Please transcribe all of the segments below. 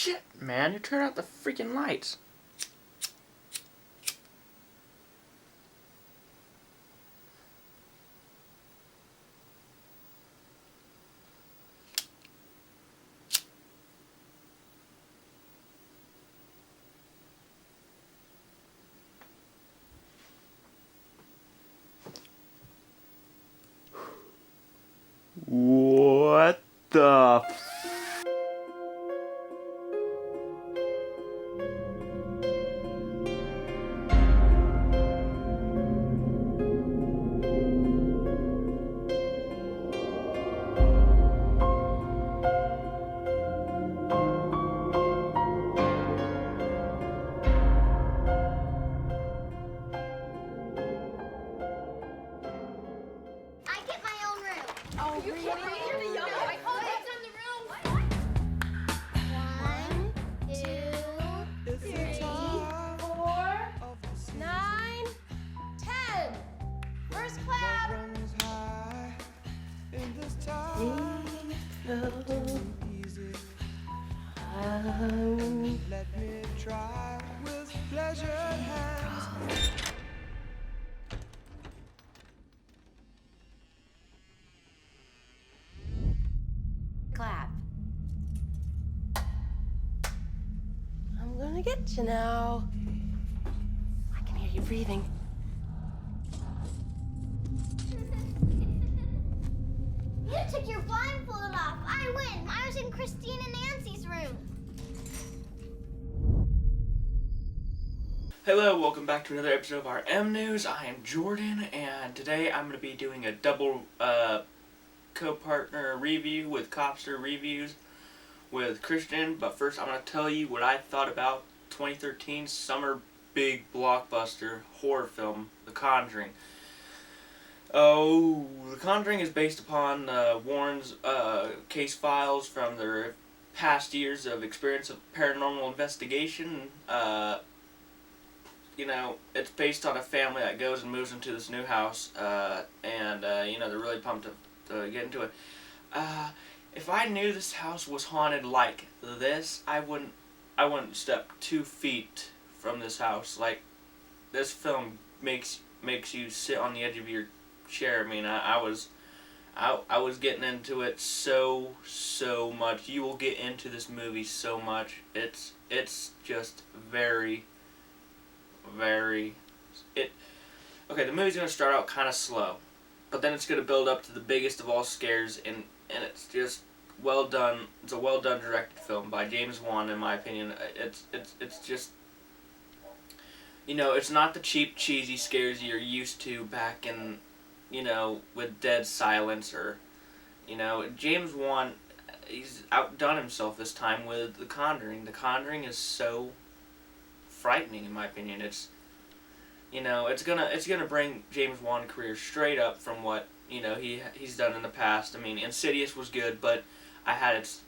Shit, man, you turned out the freaking lights. What the Let me try with pleasured hands. Clap. I'm gonna get you now. I can hear you breathing. You took your blindfold off. I win. I was in Christine and Nancy's room. Hello, welcome back to another episode of our M News. I am Jordan, and today I'm going to be doing a double co-partner review with Cobbster Reviews with Christian. But first, I'm going to tell you what I thought about 2013's summer big blockbuster horror film, The Conjuring. Oh, The Conjuring is based upon Warren's case files from their past years of experience of paranormal investigation. You know, it's based on a family that goes and moves into this new house, and you know, they're really pumped to get into it. If I knew this house was haunted like this, I wouldn't step 2 feet from this house. Like, this film makes you sit on the edge of your chair. I mean, I was getting into it so much. You will get into this movie so much. It's just very. Okay, the movie's gonna start out kind of slow, but then it's gonna build up to the biggest of all scares, and it's just well done. It's a well done directed film by James Wan, in my opinion. It's just, you know, it's not the cheap, cheesy scares you're used to back in, you know, with Dead Silence, or, you know, James Wan, he's outdone himself this time with The Conjuring. The Conjuring is so frightening, in my opinion. It's, you know, it's gonna bring James Wan's career straight up from what, you know, he's done in the past. I mean, Insidious was good, but it had its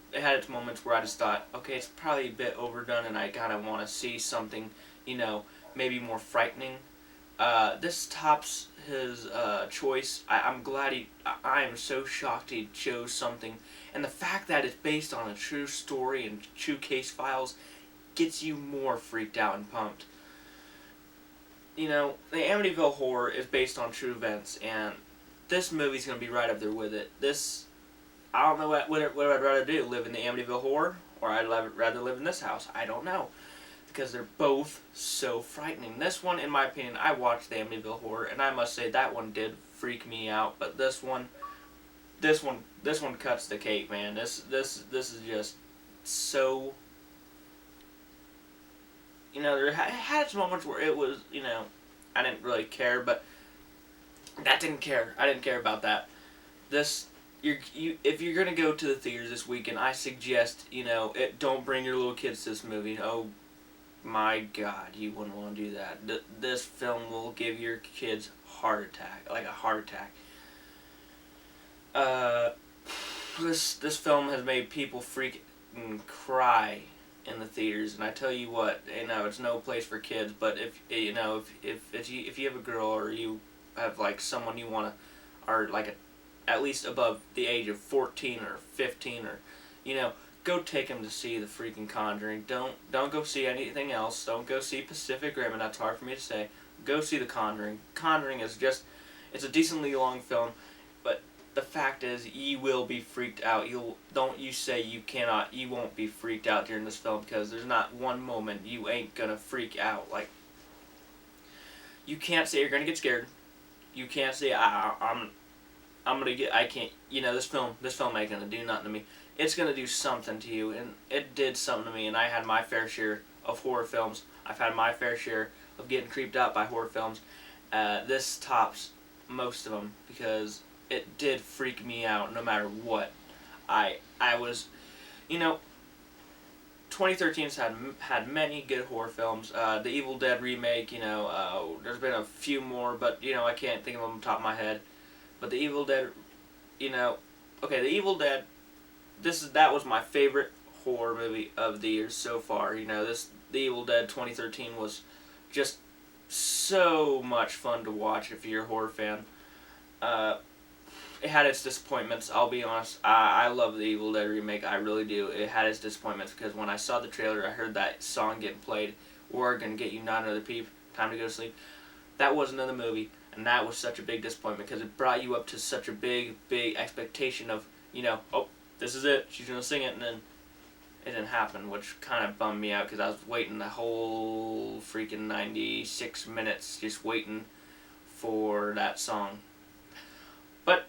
moments where I just thought, okay, it's probably a bit overdone, and I kind of want to see something, you know, maybe more frightening. This tops his choice. I'm glad I am so shocked he chose something, and the fact that it's based on a true story and true case files gets you more freaked out and pumped. You know, the Amityville Horror is based on true events, and this movie's going to be right up there with it. I don't know what I'd rather do, live in the Amityville Horror, or I'd rather live in this house. I don't know, because they're both so frightening. This one, in my opinion, I watched the Amityville Horror, and I must say that one did freak me out, but this one cuts the cake, man. This is just so. You know, there had its moments where it was, you know, I didn't really care, but that didn't care. I didn't care about that. If you're gonna go to the theaters this weekend, I suggest, you know, don't bring your little kids to this movie. Oh my God, you wouldn't want to do that. This film will give your kids a heart attack. This film has made people freak and cry in the theaters, and I tell you what, you know, it's no place for kids. But if you know, if you have a girl, or you have like someone you want to, or like at least above the age of 14 or 15, or, you know, go take him to see the freaking Conjuring. Don't go see anything else. Don't go see Pacific Rim, and that's hard for me to say. Go see the Conjuring. Conjuring is just, it's a decently long film, but the fact is, you will be freaked out. You won't be freaked out during this film, because there's not one moment you ain't gonna freak out. Like, you can't say you're gonna get scared. You can't say I can't. You know, this film ain't gonna do nothing to me. It's gonna do something to you, and it did something to me. And I had my fair share of horror films. I've had my fair share of getting creeped out by horror films. This tops most of them, because it did freak me out no matter what. I was, you know, 2013's had many good horror films. The Evil Dead remake, you know, there's been a few more, but, you know, I can't think of them on top of my head. But the Evil Dead, you know, okay, the Evil Dead, that was my favorite horror movie of the year so far. You know, the Evil Dead 2013 was just so much fun to watch if you're a horror fan. It had its disappointments, I'll be honest. I love the Evil Dead remake, I really do. It had its disappointments, because when I saw the trailer, I heard that song getting played, "We're Gonna Get You, Not Another Peep, Time to Go to Sleep." That wasn't in the movie, and that was such a big disappointment, because it brought you up to such a big expectation of, you know, oh, this is it, she's gonna sing it, and then it didn't happen, which kind of bummed me out, because I was waiting the whole freaking 96 minutes just waiting for that song. But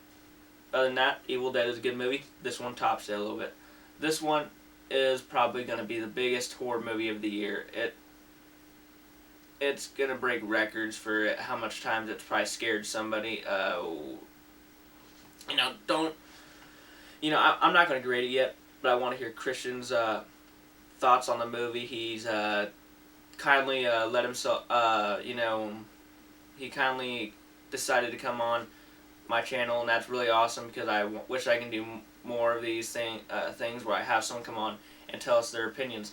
other than that, Evil Dead is a good movie. This one tops it a little bit. This one is probably going to be the biggest horror movie of the year. It's going to break records for how much times it's probably scared somebody. You know, I'm not going to grade it yet, but I want to hear Christian's thoughts on the movie. He's kindly let himself, he kindly decided to come on my channel, and that's really awesome, because I wish I can do more of these things where I have someone come on and tell us their opinions.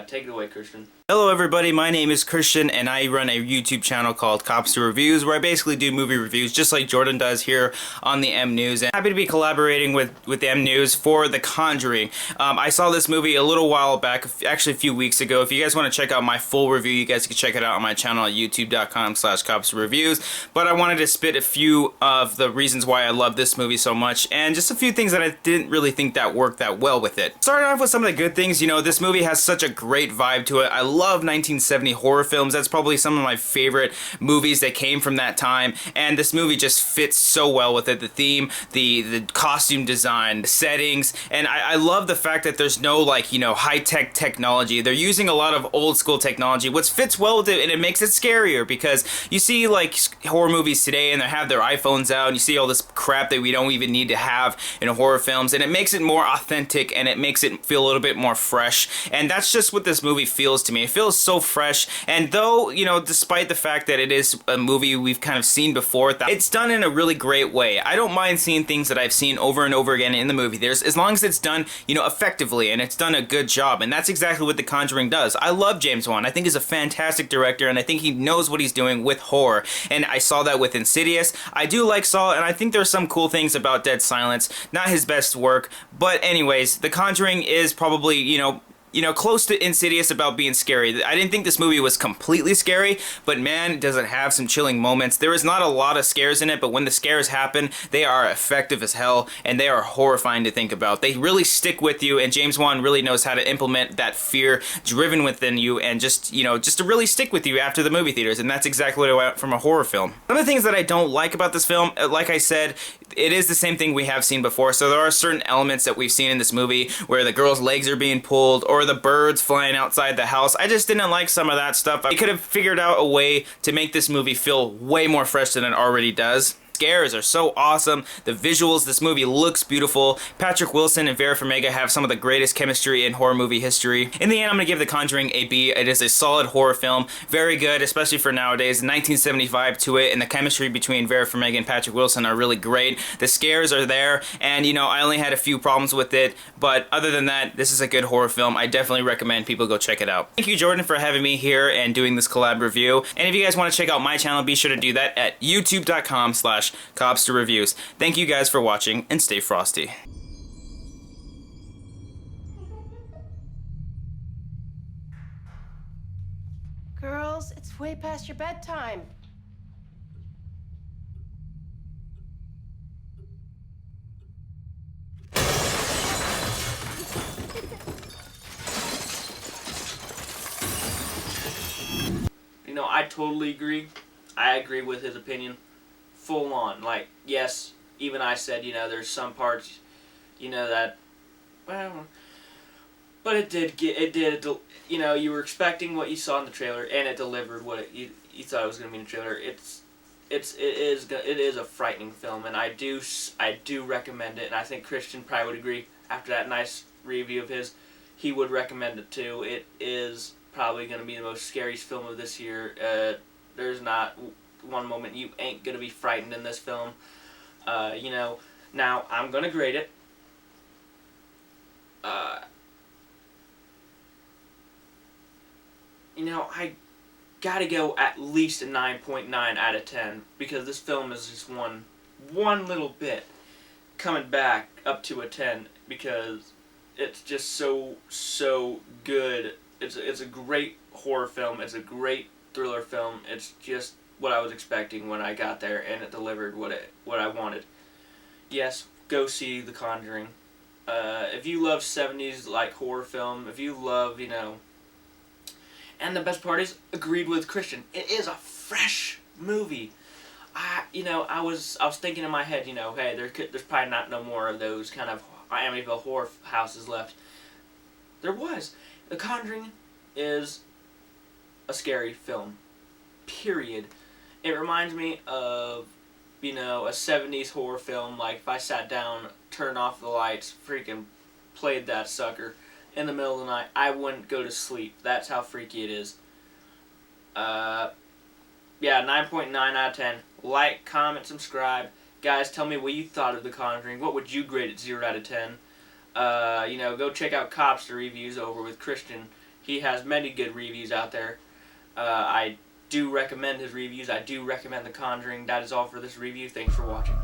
Take it away, Christian. Hello everybody, my name is Christian, and I run a YouTube channel called Cobbster Reviews, where I basically do movie reviews just like Jordan does here on the M News. And I'm happy to be collaborating with the M News for The Conjuring. I saw this movie a little while back, actually a few weeks ago. If you guys want to check out my full review, you guys can check it out on my channel at youtube.com/CobbsterReviews. But I wanted to spit a few of the reasons why I love this movie so much, and just a few things that I didn't really think that worked that well with it. Starting off with some of the good things, you know, this movie has such a great vibe to it. I love 1970 horror films. That's probably some of my favorite movies that came from that time, and this movie just fits so well with it. The theme, the costume design, the settings, and I love the fact that there's no, like, you know, high-tech technology. They're using a lot of old-school technology, which fits well with it, and it makes it scarier, because you see, like, horror movies today, and they have their iPhones out, and you see all this crap that we don't even need to have in horror films, and it makes it more authentic, and it makes it feel a little bit more fresh, and that's just what this movie feels to me. It feels so fresh, and though, you know, despite the fact that it is a movie we've kind of seen before, it's done in a really great way. I don't mind seeing things that I've seen over and over again in the movie theaters, as long as it's done, you know, effectively, and it's done a good job, and that's exactly what The Conjuring does. I love James Wan. I think he's a fantastic director, and I think he knows what he's doing with horror, and I saw that with Insidious. I do like Saw, and I think there's some cool things about Dead Silence. Not his best work, but anyways, The Conjuring is probably, you know, close to Insidious about being scary. I didn't think this movie was completely scary, but man, does it have some chilling moments. There is not a lot of scares in it, but when the scares happen, they are effective as hell, and they are horrifying to think about. They really stick with you, and James Wan really knows how to implement that fear driven within you, and just, you know, just to really stick with you after the movie theaters, and that's exactly what I want from a horror film. Some of the things that I don't like about this film, like I said, it is the same thing we have seen before, so there are certain elements that we've seen in this movie where the girl's legs are being pulled, or the birds flying outside the house. I just didn't like some of that stuff. I could have figured out a way to make this movie feel way more fresh than it already does. Scares are so awesome. The visuals, this movie looks beautiful. Patrick Wilson and Vera Farmiga have some of the greatest chemistry in horror movie history. In the end, I'm going to give The Conjuring a B. It is a solid horror film. Very good, especially for nowadays. 1975 to it, and the chemistry between Vera Farmiga and Patrick Wilson are really great. The scares are there, and, you know, I only had a few problems with it, but other than that, this is a good horror film. I definitely recommend people go check it out. Thank you, Jordan, for having me here and doing this collab review. And if you guys want to check out my channel, be sure to do that at youtube.com/Cobbster Reviews. Thank you guys for watching, and stay frosty. Miles. It's way past your bedtime. You know, I totally agree. I agree with his opinion. Full on. Like, yes, even I said, you know, there's some parts, you know, that, well, but it did, you know, you were expecting what you saw in the trailer, and it delivered what you thought it was going to be in the trailer. It is a frightening film, and I do recommend it, and I think Christian probably would agree after that nice review of his. He would recommend it too. It is probably going to be the most scariest film of this year. There's not one moment you ain't going to be frightened in this film. You know, now I'm going to grade it. You know, I gotta go at least a 9.9 out of 10 because this film is just one little bit coming back up to a 10 because it's just so good. It's a great horror film. It's a great thriller film. It's just what I was expecting when I got there, and it delivered what I wanted. Yes, go see The Conjuring. If you love 70s like horror film, if you love, you know. And the best part is, agreed with Christian. It is a fresh movie. I was thinking in my head, you know, hey, there's probably not no more of those kind of Amityville horror houses left. There was. The Conjuring is a scary film. Period. It reminds me of, you know, a 70s horror film. Like if I sat down, turned off the lights, freaking played that sucker in the middle of the night, I wouldn't go to sleep. That's how freaky it is. Yeah, 9.9 out of 10. Like, comment, subscribe. Guys, tell me what you thought of The Conjuring. What would you grade it 0 out of 10? You know, go check out Cobbster reviews over with Christian. He has many good reviews out there. I do recommend his reviews. I do recommend The Conjuring. That is all for this review. Thanks for watching.